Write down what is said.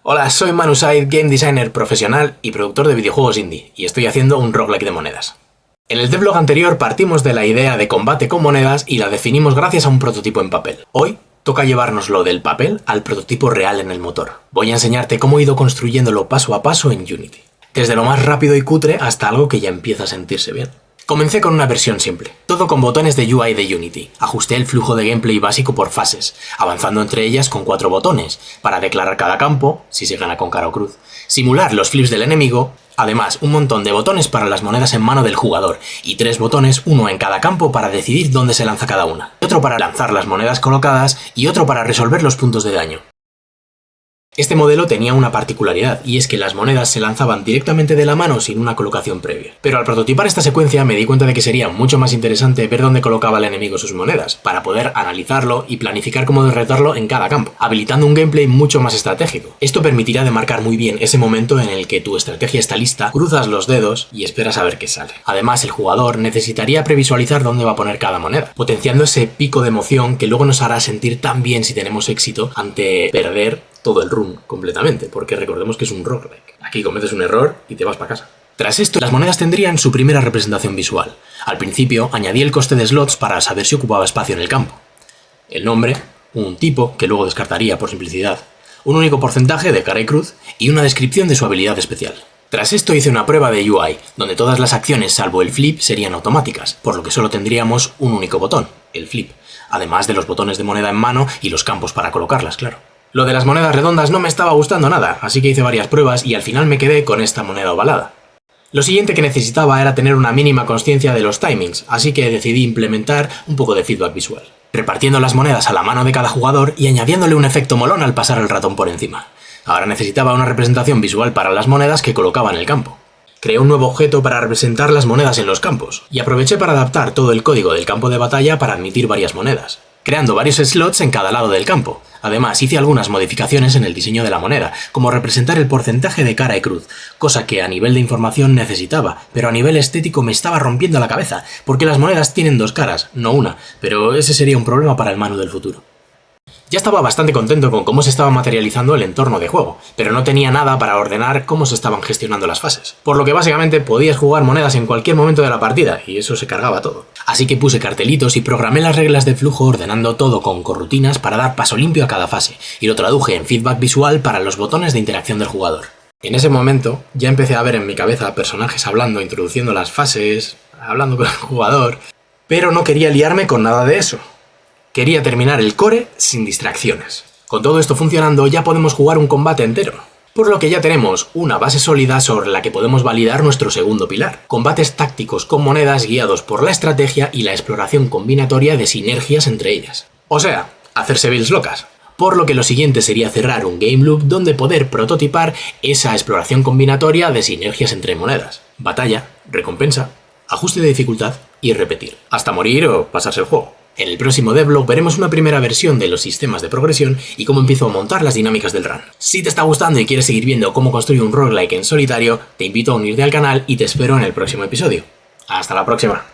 Hola, soy Manu Said, game designer profesional y productor de videojuegos indie, y estoy haciendo un roguelike de monedas. En el devlog anterior partimos de la idea de combate con monedas y la definimos gracias a un prototipo en papel. Hoy toca llevárnoslo del papel al prototipo real en el motor. Voy a enseñarte cómo he ido construyéndolo paso a paso en Unity. Desde lo más rápido y cutre hasta algo que ya empieza a sentirse bien. Comencé con una versión simple, todo con botones de UI de Unity. Ajusté el flujo de gameplay básico por fases, avanzando entre ellas con 4 botones, para declarar cada campo, si se gana con cara o cruz, simular los flips del enemigo, además un montón de botones para las monedas en mano del jugador, y 3 botones, uno en cada campo para decidir dónde se lanza cada una, otro para lanzar las monedas colocadas y otro para resolver los puntos de daño. Este modelo tenía una particularidad, y es que las monedas se lanzaban directamente de la mano sin una colocación previa. Pero al prototipar esta secuencia me di cuenta de que sería mucho más interesante ver dónde colocaba el enemigo sus monedas, para poder analizarlo y planificar cómo derrotarlo en cada campo, habilitando un gameplay mucho más estratégico. Esto permitirá demarcar muy bien ese momento en el que tu estrategia está lista, cruzas los dedos y esperas a ver qué sale. Además, el jugador necesitaría previsualizar dónde va a poner cada moneda, potenciando ese pico de emoción que luego nos hará sentir tan bien si tenemos éxito ante perder todo el run completamente, porque recordemos que es un roguelike. Aquí cometes un error y te vas para casa. Tras esto, las monedas tendrían su primera representación visual. Al principio, añadí el coste de slots para saber si ocupaba espacio en el campo. El nombre, un tipo, que luego descartaría por simplicidad, un único porcentaje de cara y cruz y una descripción de su habilidad especial. Tras esto hice una prueba de UI, donde todas las acciones salvo el flip serían automáticas, por lo que solo tendríamos un único botón, el flip, además de los botones de moneda en mano y los campos para colocarlas, claro. Lo de las monedas redondas no me estaba gustando nada, así que hice varias pruebas y al final me quedé con esta moneda ovalada. Lo siguiente que necesitaba era tener una mínima consciencia de los timings, así que decidí implementar un poco de feedback visual, repartiendo las monedas a la mano de cada jugador y añadiéndole un efecto molón al pasar el ratón por encima. Ahora necesitaba una representación visual para las monedas que colocaba en el campo. Creé un nuevo objeto para representar las monedas en los campos, y aproveché para adaptar todo el código del campo de batalla para admitir varias monedas, creando varios slots en cada lado del campo. Además, hice algunas modificaciones en el diseño de la moneda, como representar el porcentaje de cara y cruz, cosa que a nivel de información necesitaba, pero a nivel estético me estaba rompiendo la cabeza, porque las monedas tienen 2 caras, no una, pero ese sería un problema para el Manu del futuro. Ya estaba bastante contento con cómo se estaba materializando el entorno de juego, pero no tenía nada para ordenar cómo se estaban gestionando las fases, por lo que básicamente podías jugar monedas en cualquier momento de la partida, y eso se cargaba todo. Así que puse cartelitos y programé las reglas de flujo ordenando todo con corrutinas para dar paso limpio a cada fase, y lo traduje en feedback visual para los botones de interacción del jugador. En ese momento ya empecé a ver en mi cabeza personajes hablando, introduciendo las fases, hablando con el jugador, pero no quería liarme con nada de eso. Quería terminar el core sin distracciones. Con todo esto funcionando ya podemos jugar un combate entero, por lo que ya tenemos una base sólida sobre la que podemos validar nuestro segundo pilar. Combates tácticos con monedas guiados por la estrategia y la exploración combinatoria de sinergias entre ellas. O sea, hacerse builds locas. Por lo que lo siguiente sería cerrar un game loop donde poder prototipar esa exploración combinatoria de sinergias entre monedas. Batalla, recompensa, ajuste de dificultad y repetir, hasta morir o pasarse el juego. En el próximo devlog veremos una primera versión de los sistemas de progresión y cómo empiezo a montar las dinámicas del run. Si te está gustando y quieres seguir viendo cómo construyo un roguelike en solitario, te invito a unirte al canal y te espero en el próximo episodio. ¡Hasta la próxima!